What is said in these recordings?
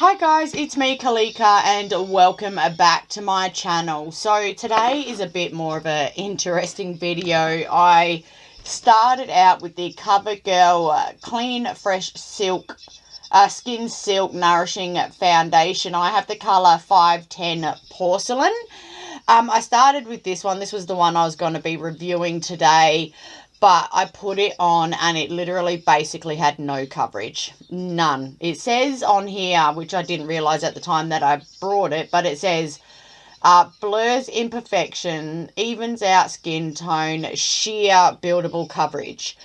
Hi guys, it's me Karlika and welcome back to my channel. So today is a bit more of an interesting video. I started out with the CoverGirl Clean Fresh Silk Skin Silk Nourishing Foundation. I have the colour 510 Porcelain. I started with this one. This was the one I was going to be reviewing today. But I put it on and it literally basically had no coverage. None. It says on here, which I didn't realise at the time that I brought it, but it says blurs imperfection, evens out skin tone, sheer buildable coverage.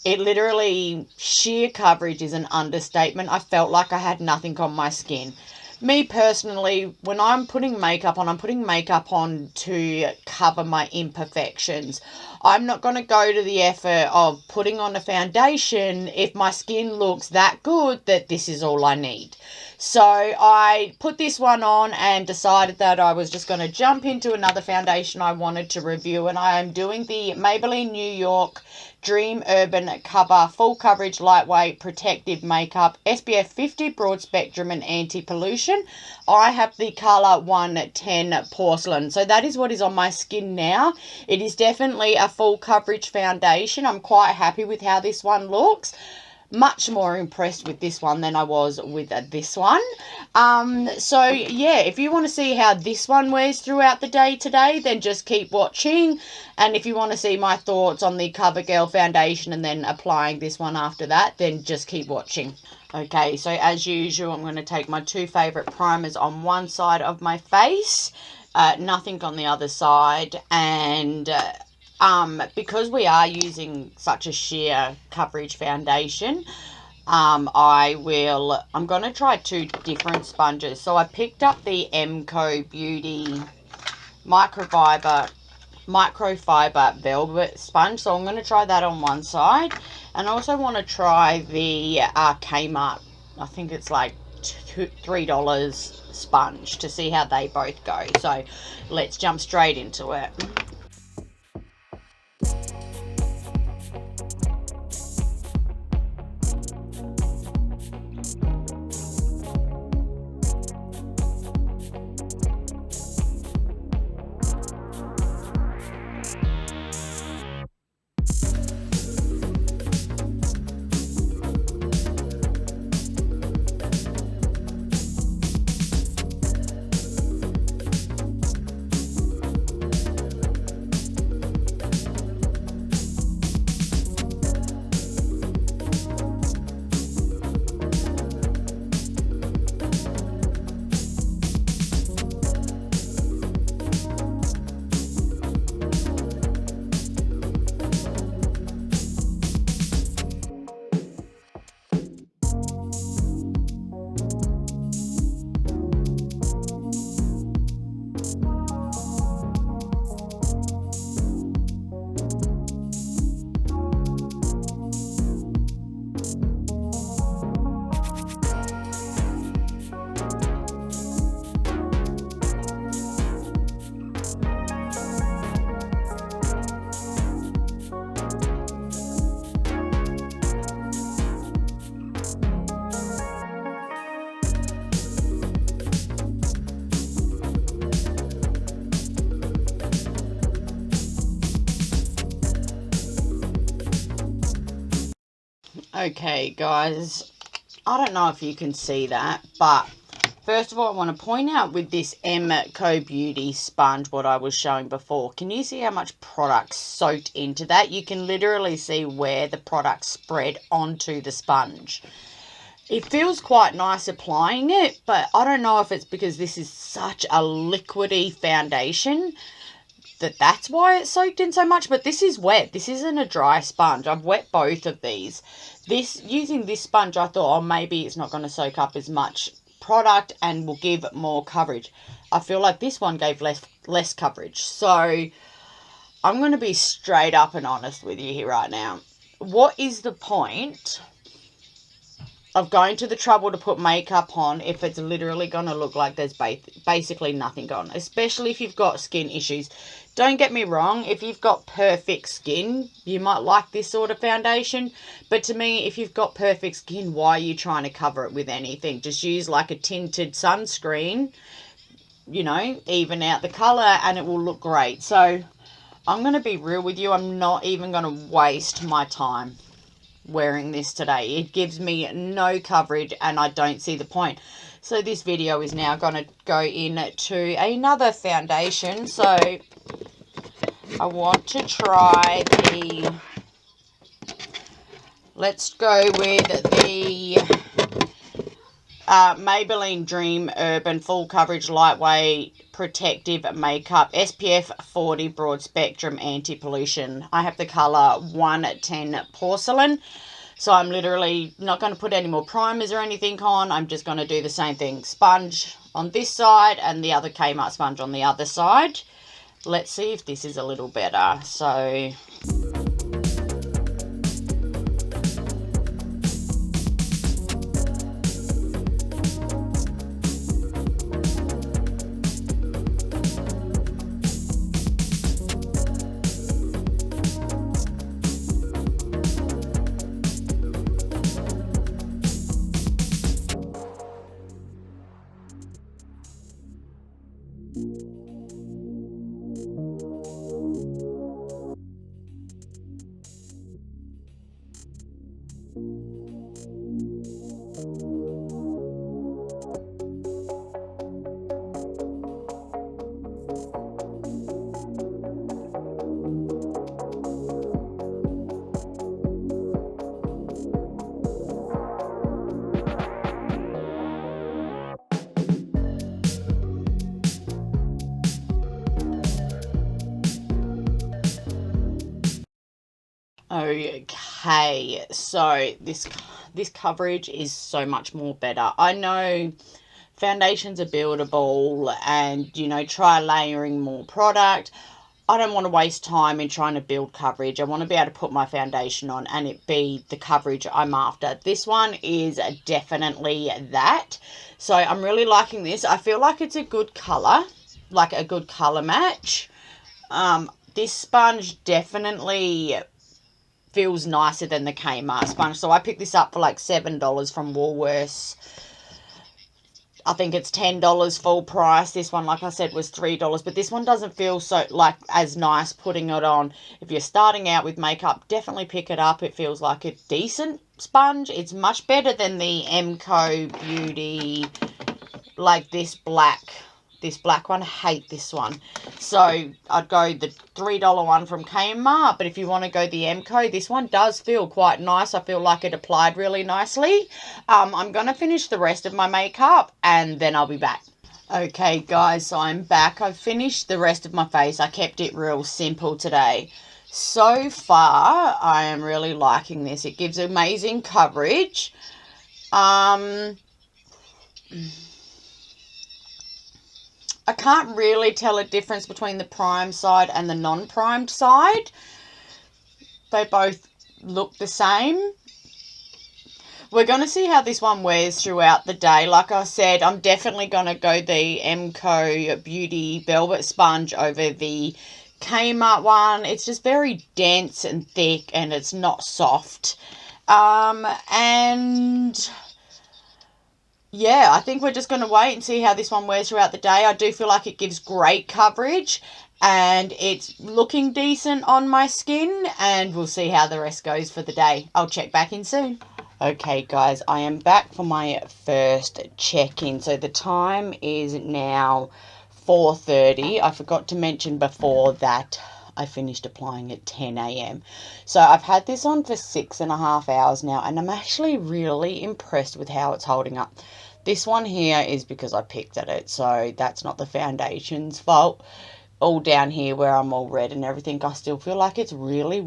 It literally, sheer coverage is an understatement. I felt like I had nothing on my skin. Me personally, when I'm putting makeup on, I'm putting makeup on to cover my imperfections. I'm not going to go to the effort of putting on a foundation if my skin looks that good that this is all I need. So I put this one on and decided that I was just going to jump into another foundation I wanted to review. And I am doing the Maybelline New York Dream Urban Cover Full Coverage Lightweight Protective Makeup SPF 50 Broad Spectrum and Anti-Pollution. I have the colour 110 Porcelain. So that is what is on my skin now. It is definitely a full coverage foundation. I'm quite happy with how this one looks. Much more impressed with this one than I was with this one. So yeah, if you want to see how this one wears throughout the day today, then just keep watching. And if you want to see my thoughts on the CoverGirl foundation and then applying this one after that, then just keep watching. Okay, so as usual, I'm going to take my two favourite primers on one side of my face, nothing on the other side, and because we are using such a sheer coverage foundation, I'm going to try two different sponges. So I picked up the MCO Beauty microfiber velvet sponge. So I'm going to try that on one side. And I also want to try the Kmart, I think it's like $3 sponge, to see how they both go. So let's jump straight into it. Okay guys, I don't know if you can see that, but first of all I want to point out with this MCO Beauty sponge, what I was showing before, can you see how much product soaked into that? You can literally see where the product spread onto the sponge. It feels quite nice applying it, but I don't know if it's because this is such a liquidy foundation that's why it's soaked in so much. But this is wet. This isn't a dry sponge. I've wet both of these. Using this sponge, I thought, oh, maybe it's not going to soak up as much product and will give more coverage. I feel like this one gave less coverage. So I'm going to be straight up and honest with you here right now. What is the point of going to the trouble to put makeup on if it's literally going to look like there's basically nothing on, especially if you've got skin issues. Don't get me wrong, if you've got perfect skin, you might like this sort of foundation. But to me, if you've got perfect skin, why are you trying to cover it with anything? Just use like a tinted sunscreen, you know, even out the colour, and it will look great. So I'm going to be real with you. I'm not even going to waste my time wearing this today. It gives me no coverage and I don't see the point. So this video is now going to go into another foundation. So I want to try let's go with the Maybelline Dream Urban Full Coverage Lightweight Protective Makeup SPF 40 Broad Spectrum Anti-Pollution. I have the colour 110 Porcelain. So I'm literally not going to put any more primers or anything on. I'm just going to do the same thing. Sponge on this side and the other Kmart sponge on the other side. Let's see if this is a little better. So okay, so this coverage is so much more better. I know foundations are buildable and, you know, try layering more product. I don't want to waste time in trying to build coverage. I want to be able to put my foundation on and it be the coverage I'm after. This one is definitely that. So I'm really liking this. I feel like it's a good colour, like a good colour match. This sponge definitely feels nicer than the Kmart sponge. So I picked this up for like $7 from Woolworths. I think it's $10 full price. This one, like I said, was $3. But this one doesn't feel so like as nice putting it on. If you're starting out with makeup, definitely pick it up. It feels like a decent sponge. It's much better than the MCO Beauty, like this black one. I hate this one. So I'd go the $3 one from Kmart, but if you want to go the MCO, this one does feel quite nice. I feel like it applied really nicely. I'm going to finish the rest of my makeup and then I'll be back. Okay guys, so I'm back. I've finished the rest of my face. I kept it real simple today. So far, I am really liking this. It gives amazing coverage. I can't really tell a difference between the primed side and the non-primed side. They both look the same. We're going to see how this one wears throughout the day. Like I said, I'm definitely going to go the MCO Beauty Velvet Sponge over the Kmart one. It's just very dense and thick and it's not soft. And yeah, I think we're just going to wait and see how this one wears throughout the day. I do feel like it gives great coverage and it's looking decent on my skin, and we'll see how the rest goes for the day. I'll check back in soon. Okay guys, I am back for my first check-in. So the time is now 4:30. I forgot to mention before that I finished applying at 10 a.m. So I've had this on for 6.5 hours now, and I'm actually really impressed with how it's holding up. This one here is because I picked at it, so that's not the foundation's fault. All down here where I'm all red and everything, I still feel like it's really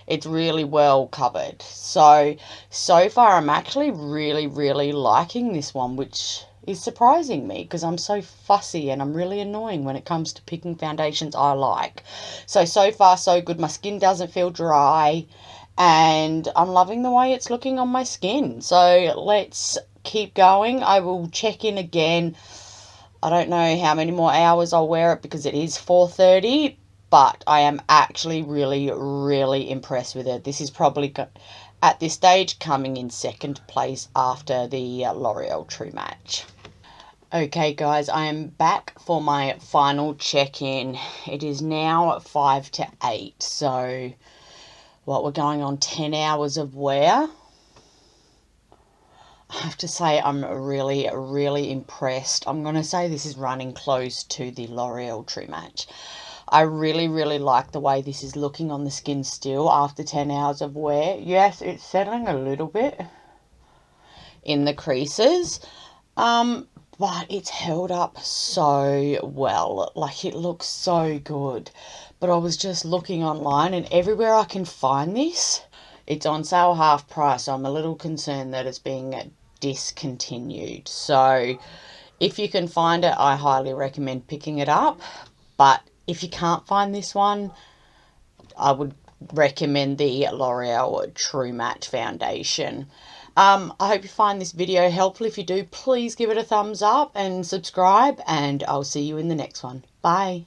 it's really well covered. So far I'm actually really liking this one, which is surprising me because I'm so fussy and I'm really annoying when it comes to picking foundations I like. So far so good. My skin doesn't feel dry and I'm loving the way it's looking on my skin. So let's keep going. I will check in again. I don't know how many more hours I'll wear it because it is 4:30, but I am actually really impressed with it. This is probably at this stage coming in second place after the L'Oreal True Match. Okay guys, I am back for my final check-in. It is now 5 to 8, so what, we're going on 10 hours of wear. I have to say I'm really impressed. I'm going to say this is running close to the L'Oreal True Match. I really like the way this is looking on the skin still after 10 hours of wear. Yes, it's settling a little bit in the creases, but it's held up so well. Like, it looks so good. But I was just looking online, and everywhere I can find this, it's on sale half price. So I'm a little concerned that it's being discontinued. So if you can find it, I highly recommend picking it up. But if you can't find this one, I would recommend the L'Oreal True Match Foundation. I hope you find this video helpful. If you do, please give it a thumbs up and subscribe, and I'll see you in the next one. Bye.